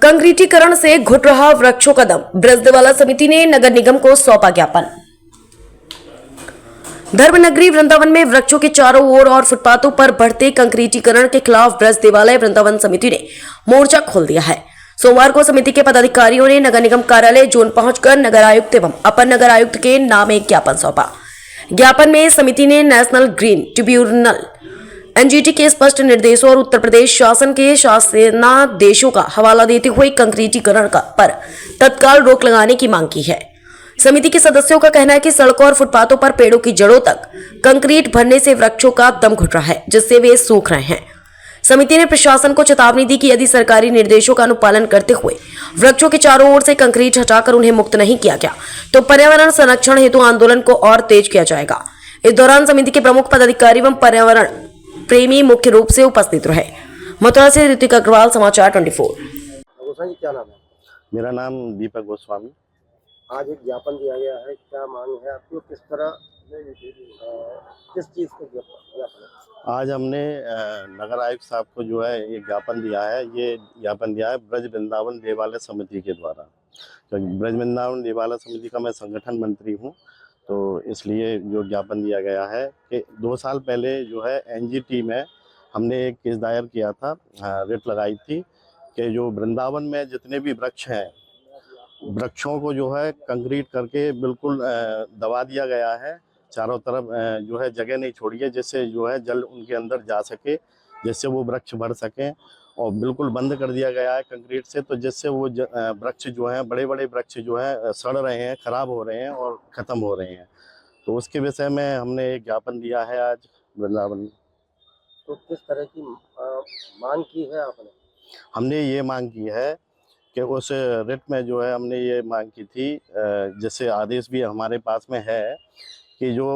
कंक्रीटीकरण से घुट रहा वृक्षों का दम, ब्रजदेवाला समिति ने नगर निगम को सौंपा ज्ञापन। धर्मनगरी वृंदावन में वृक्षों के चारों ओर और फुटपाथों पर बढ़ते कंक्रीटीकरण के खिलाफ ब्रज देवालय वृंदावन समिति ने मोर्चा खोल दिया है। सोमवार को समिति के पदाधिकारियों ने नगर निगम कार्यालय जोन पहुंचकर नगर आयुक्त एवं अपर नगर आयुक्त के नाम एक ज्ञापन सौंपा। ज्ञापन में समिति ने नेशनल ग्रीन ट्रिब्यूनल एनजीटी के स्पष्ट निर्देशों और उत्तर प्रदेश शासन के शासनादेशों का हवाला देते हुए कंक्रीटीकरण पर तत्काल रोक लगाने की मांग की है। समिति के सदस्यों का कहना है कि सड़कों और फुटपाथों पर पेड़ों की जड़ों तक कंक्रीट भरने से वृक्षों का दम घुट रहा है, जिससे वे सूख रहे हैं। समिति ने प्रशासन को चेतावनी दी कि यदि सरकारी निर्देशों का अनुपालन करते हुए वृक्षों के चारों ओर से कंक्रीट हटाकर उन्हें मुक्त नहीं किया गया तो पर्यावरण संरक्षण हेतु आंदोलन को और तेज किया जाएगा। इस दौरान समिति के प्रमुख पदाधिकारी एवं पर्यावरण प्रेमी मुख्य रूप से उपस्थित रहे। मथुरा से ऋतिक अग्रवाल, समाचार 24। गोस्वामी जी, क्या नाम है? मेरा नाम दीपक गोस्वामी। आज एक ज्ञापन दिया गया है, क्या मांग है आपकी? किस तरह किस चीज़ को ज्ञापन है? आज हमने नगर आयुक्त साहब को जो है ये ज्ञापन दिया है। ये ज्ञापन दिया है ब्रज वृंदावन देवालय समिति के द्वारा। तो ब्रज वृंदावन देवालय समिति का मैं संगठन मंत्री हूँ, तो इसलिए जो ज्ञापन दिया गया है कि 2 साल पहले जो है एनजीटी में हमने एक केस दायर किया था, रिट लगाई थी कि जो वृंदावन में जितने भी वृक्ष हैं, वृक्षों को जो है कंक्रीट करके बिल्कुल दबा दिया गया है। चारों तरफ जो है जगह नहीं छोड़ी है, जिससे जो है जल उनके अंदर जा सके, जिससे वो वृक्ष बढ़ सकें, और बिल्कुल बंद कर दिया गया है कंक्रीट से, तो जिससे वो वृक्ष जो हैं, बड़े बड़े वृक्ष जो हैं सड़ रहे हैं, ख़राब हो रहे हैं और ख़त्म हो रहे हैं। तो उसके विषय में हमने एक ज्ञापन दिया है आज वृंदावन। तो किस तरह की मांग की है आपने? हमने ये मांग की है कि उस रिट में जो है हमने ये मांग की थी, जिससे आदेश भी हमारे पास में है कि जो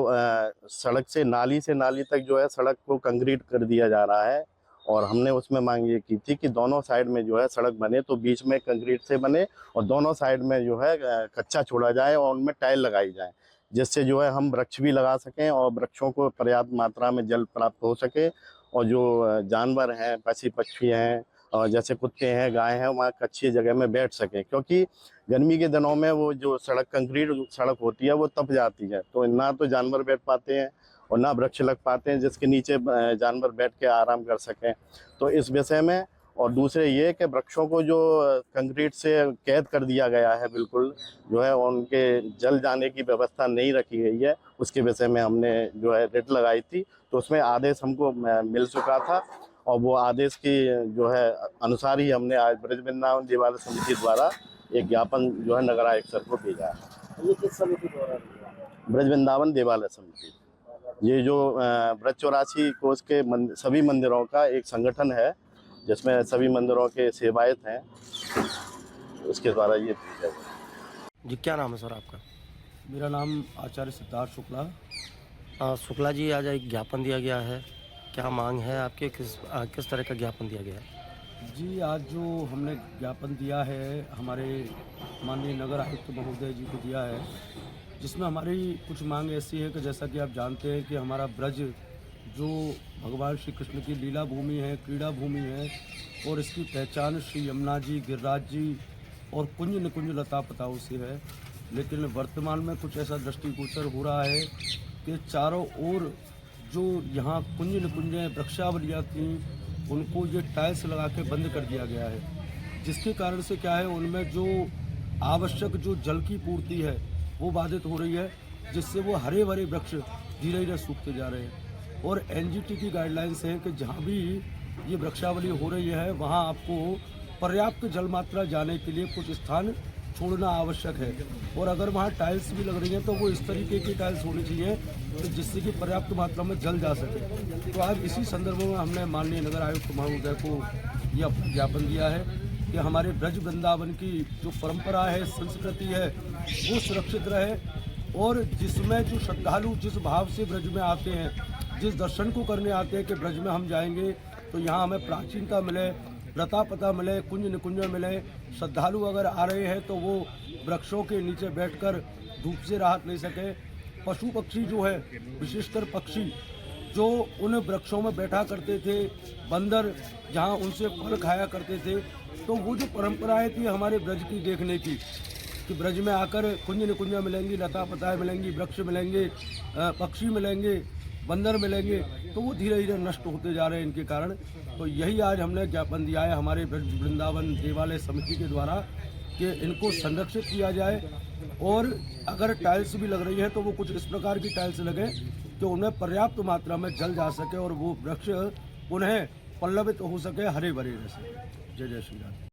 सड़क से नाली तक जो है सड़क को कंक्रीट कर दिया जा रहा है, और हमने उसमें मांग ये की थी कि दोनों साइड में जो है सड़क बने तो बीच में कंक्रीट से बने, और दोनों साइड में जो है कच्चा छोड़ा जाए और उनमें टाइल लगाई जाए, जिससे जो है हम वृक्ष भी लगा सकें और वृक्षों को पर्याप्त मात्रा में जल प्राप्त हो सके, और जो जानवर हैं, पक्षी पक्षी हैं, और जैसे कुत्ते हैं, गाय हैं, वहाँ अच्छी जगह में बैठ सकें। क्योंकि गर्मी के दिनों में वो जो सड़क कंक्रीट सड़क होती है वो तप जाती है, तो ना तो जानवर बैठ पाते हैं और ना वृक्ष लग पाते हैं जिसके नीचे जानवर बैठ के आराम कर सकें। तो इस विषय में, और दूसरे ये कि वृक्षों को जो कंक्रीट से कैद कर दिया गया है बिल्कुल जो है, उनके जल जाने की व्यवस्था नहीं रखी गई है, उसके विषय में हमने जो है रिट लगाई थी। तो उसमें आदेश हमको मिल चुका था, और वो आदेश की जो है अनुसार ही हमने आज ब्रज वृंदावन देवालय समिति द्वारा एक ज्ञापन जो है नगर आयुक्त सर को भेजा है। ये किस समिति द्वारा? ब्रज वृंदावन देवालय समिति, ये जो ब्रज 84 कोष के सभी मंदिरों का एक संगठन है, जिसमें सभी मंदिरों के सेवायत हैं, उसके द्वारा ये भेजा है। जी, क्या नाम है सर आपका? मेरा नाम आचार्य सिद्धार्थ शुक्ला। शुक्ला जी, आज एक ज्ञापन दिया गया है, क्या मांग है आपके? किस तरह का ज्ञापन दिया गया है? जी, आज जो हमने ज्ञापन दिया है हमारे माननीय नगर आयुक्त महोदय जी को दिया है, जिसमें हमारी कुछ मांग ऐसी है कि जैसा कि आप जानते हैं कि हमारा ब्रज जो भगवान श्री कृष्ण की लीला भूमि है, क्रीड़ा भूमि है, और इसकी पहचान श्री यमुना जी, गिरिराज जी और कुंज निकुंज लता पताओं से है। लेकिन वर्तमान में कुछ ऐसा दृष्टिगोचर हो रहा है कि चारों ओर जो यहाँ कुंज निकुंज वृक्षावलियाँ थी, उनको ये टाइल्स लगा के बंद कर दिया गया है, जिसके कारण से क्या है, उनमें जो आवश्यक जो जल की पूर्ति है वो बाधित हो रही है, जिससे वो हरे भरे वृक्ष धीरे धीरे सूखते जा रहे हैं। और एनजीटी की गाइडलाइंस है कि जहाँ भी ये वृक्षावली हो रही है वहाँ आपको पर्याप्त जल मात्रा जाने के लिए कुछ स्थान छोड़ना आवश्यक है, और अगर वहाँ टाइल्स भी लग रही हैं तो वो इस तरीके की टाइल्स होनी चाहिए तो जिससे कि पर्याप्त मात्रा में जल जा सके। तो आज इसी संदर्भ में हमने माननीय नगर आयुक्त महोदय को यह ज्ञापन दिया है कि हमारे ब्रज वृंदावन की जो परंपरा है, संस्कृति है, वो सुरक्षित रहे, और जिसमें जो श्रद्धालु जिस भाव से ब्रज में आते हैं, जिस दर्शन को करने आते हैं कि ब्रज में हम जाएंगे तो यहाँ हमें प्राचीनता मिले, लता पता मिले, कुंज निकुंज मिले। श्रद्धालु अगर आ रहे हैं तो वो वृक्षों के नीचे बैठकर धूप से राहत ले सके। पशु पक्षी जो है, विशेषकर पक्षी जो उन वृक्षों में बैठा करते थे, बंदर जहाँ उनसे फल खाया करते थे, तो वो जो परंपराएं थी हमारे ब्रज की देखने की, कि ब्रज में आकर कुंज निकुंजा मिलेंगी, लता पताएं मिलेंगी, वृक्ष मिलेंगे, पक्षी मिलेंगे, बंदर मिलेंगे, तो वो धीरे धीरे नष्ट होते जा रहे हैं इनके कारण। तो यही आज हमने ज्ञापन दिया है हमारे ब्रज वृंदावन देवालय समिति के द्वारा कि इनको संरक्षित किया जाए, और अगर टाइल्स भी लग रही है तो वो कुछ इस प्रकार की टाइल्स लगे कि उनमें पर्याप्त मात्रा में जल जा सके और वो वृक्ष पुनः पल्लवित हो सके, हरे भरे रह सके। जय जय श्री राम।